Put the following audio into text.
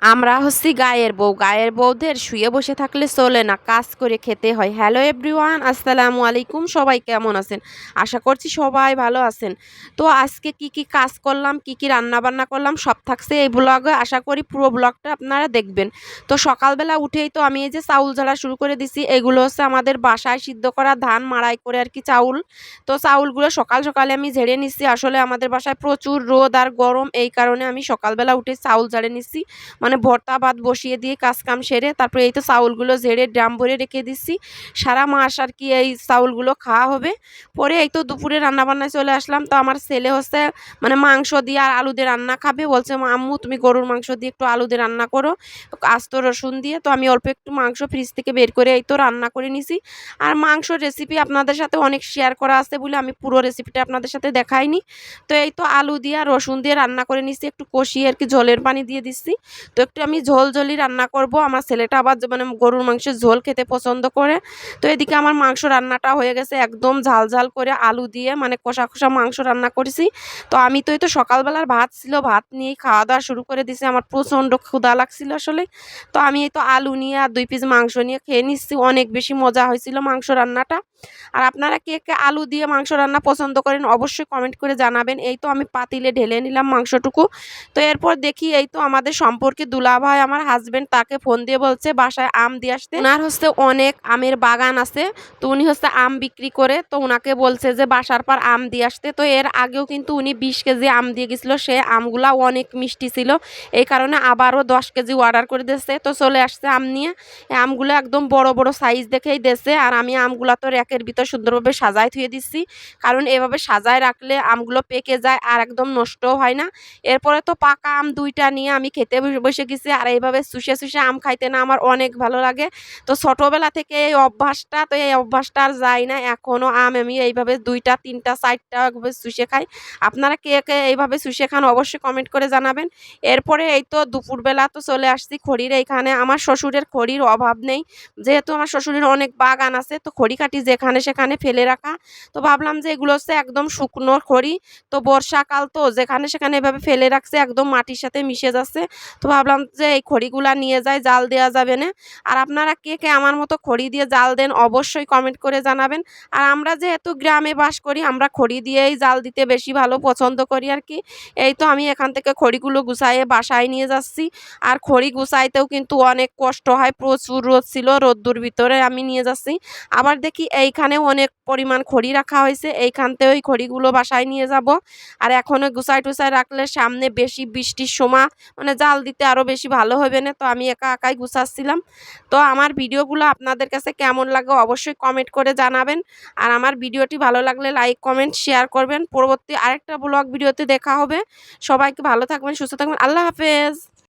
আমরা হচ্ছি গায়ের বউদের শুয়ে বসে থাকলে চলে না, কাজ করে খেতে হয়। হ্যালো এভরিওয়ান, আসসালামু আলাইকুম। সবাই কেমন আছেন? আশা করছি সবাই ভালো আছেন। তো আজকে কি কি কাজ করলাম, কি কি রান্না বান্না করলাম সব থাকছে এই ব্লগে। আশা করি পুরো ব্লগটা আপনারা দেখবেন। তো সকালবেলা উঠেই তো আমি এই যে চাউল ঝাড়া শুরু করে দিছি। এগুলো হচ্ছে আমাদের বাসায় সিদ্ধ করা ধান মাড়াই করে আর কি চাউল। তো চাউলগুলো সকাল সকালে আমি ঝেড়ে নিচ্ছি। আসলে আমাদের বাসায় প্রচুর রোদ আর গরম, এই কারণে আমি সকালবেলা উঠে চাউল ঝাড়ে নিচ্ছি। মানে ভর্তা ভাত বসিয়ে দিয়ে কাজ কাম সেরে তারপরে এই তো চাউলগুলো ঝেড়ে ড্রাম ভরে রেখে দিচ্ছি। সারা মাস আর কি এই চাউলগুলো খাওয়া হবে। পরে এই তো দুপুরে রান্নাবান্নায় চলে আসলাম। তো আমার ছেলে হচ্ছে মানে মাংস দিয়ে আর আলু দিয়ে রান্না খাবে। বলছে, আম্মু তুমি গরুর মাংস দিয়ে একটু আলু দিয়ে রান্না করো, আস্ত রসুন দিয়ে। তো আমি অল্প একটু মাংস ফ্রিজ থেকে বের করে এই তো রান্না করে নিছি। আর মাংসর রেসিপি আপনাদের সাথে অনেক শেয়ার করা আছে বলে আমি পুরো রেসিপিটা আপনাদের সাথে দেখাইনি। তো এই তো আলু দিয়ে আর রসুন দিয়ে রান্না করে নিছি, একটু কষিয়ে আর কি ঝোলের পানি দিয়ে দিচ্ছি। তো একটু আমি ঝোলঝোলই রান্না করব। আমার ছেলেটা আবার মানে গরুর মাংসের ঝোল খেতে পছন্দ করে। তো এদিকে আমার মাংস রান্নাটা হয়ে গেছে একদম ঝাল ঝাল করে আলু দিয়ে, মানে কষা কষা মাংস রান্না করেছি। তো আমি তো এই তো সকালবেলার ভাত ছিল, ভাত নিয়েই খাওয়া দাওয়া শুরু করে দিয়েছি। আমার প্রচণ্ড ক্ষুধা লাগছিল আসলে। তো আমি এই তো আলু নিয়ে আর 2 পিস মাংস নিয়ে খেয়ে নিচ্ছি। অনেক বেশি মজা হয়েছিল মাংস রান্নাটা। আর আপনারা কে কে আলু দিয়ে মাংস রান্না পছন্দ করেন অবশ্যই কমেন্ট করে জানাবেন। এই তো আমি পাতিলে ঢেলে নিলাম মাংসটুকু। তো এরপর দেখি এই তো আমাদের সম্পর্কে দুলাভাই আমার হাজবেন্ড, তাকে ফোন দিয়ে বলছে বাসায় আম দিয়ে আসতে। ওনার হচ্ছে অনেক আমের বাগান আছে। তো উনি হচ্ছে আম বিক্রি করে। তো ওনাকে বলছে যে বাসার পর আম দিয়ে আসতে। তো এর আগেও কিন্তু উনি 20 কেজি আম দিয়ে গেছিলো। সে আমগুলা অনেক মিষ্টি ছিল, এই কারণে আবারও 10 কেজি অর্ডার করে দিয়েছে। তো চলে আসছে আম নিয়ে। এই আমগুলো একদম বড় বড় সাইজ দেখেই দিয়েছে। আর আমি আমগুলা তো র্যাকের ভিতর সুন্দরভাবে সাজায় থুয়ে দিচ্ছি, কারণ এভাবে সাজায় রাখলে আমগুলো পেকে যায় আর একদম নষ্টও হয় না। এরপরে তো পাকা আম 2টা নিয়ে আমি খেতে বসে গেছি। আর এইভাবে চুষে চুষে আম খাইতে না আমার অনেক ভালো লাগে। তো ছোটবেলা থেকে এই অভ্যাসটা, তো এই অভ্যাসটা আর যায় না। এখনও আম আমি এইভাবে 2টা 3টা 4টা এভাবে চুষে খাই। আপনারা কে কে এইভাবে চুষে খান অবশ্যই কমেন্ট করে জানাবেন। এরপরে এই তো দুপুরবেলা তো চলে আসছি খড়ির এইখানে। আমার শ্বশুরের খড়ির অভাব নেই, যেহেতু আমার শ্বশুরের অনেক বাগান আছে। তো খড়ি কাটি যেখানে সেখানে ফেলে রাখা। তো ভাবলাম যে এগুলো হচ্ছে একদম শুকনো খড়ি। তো বর্ষাকাল তো যেখানে সেখানে এভাবে ফেলে রাখছে, একদম মাটির সাথে মিশে যাচ্ছে। তো ভাবলাম যে এই খড়িগুলা নিয়ে যাই, জাল দেওয়া যাবে না। আর আপনারা কে কে আমার মতো খড়ি দিয়ে জাল দেন অবশ্যই কমেন্ট করে জানাবেন। আর আমরা যেহেতু গ্রামে বাস করি, আমরা খড়ি দিয়েই জাল দিতে বেশি ভালো পছন্দ করি আর কি। এই তো আমি এখান থেকে খড়িগুলো গুছাইয়ে বাসায় নিয়ে যাচ্ছি। আর খড়ি গুছাইতেও কিন্তু অনেক কষ্ট হয়, প্রচুর রোদ ছিল, রোদ্দুর ভিতরে আমি নিয়ে যাচ্ছি। আবার দেখি এইখানেও অনেক পরিমাণ খড়ি রাখা হয়েছে, এইখানতেও ওই খড়িগুলো বাসায় নিয়ে যাব। আর এখনও গুছাই টুছাই রাখলে সামনে বেশি বৃষ্টির সময় মানে জাল দিতে আরও বেশি ভালো হবে না। তো আমি একা একাই গুছাচ্ছিলাম। তো আমার ভিডিওগুলো আপনাদের কাছে কেমন লাগে অবশ্যই কমেন্ট করে জানাবেন। আর আমার ভিডিওটি ভালো লাগলে লাইক কমেন্ট শেয়ার করবেন। পরবর্তী আরেকটা ব্লগ ভিডিওতে দেখা হবে। সবাইকে ভালো থাকবেন, সুস্থ থাকবেন। আল্লাহ হাফেজ।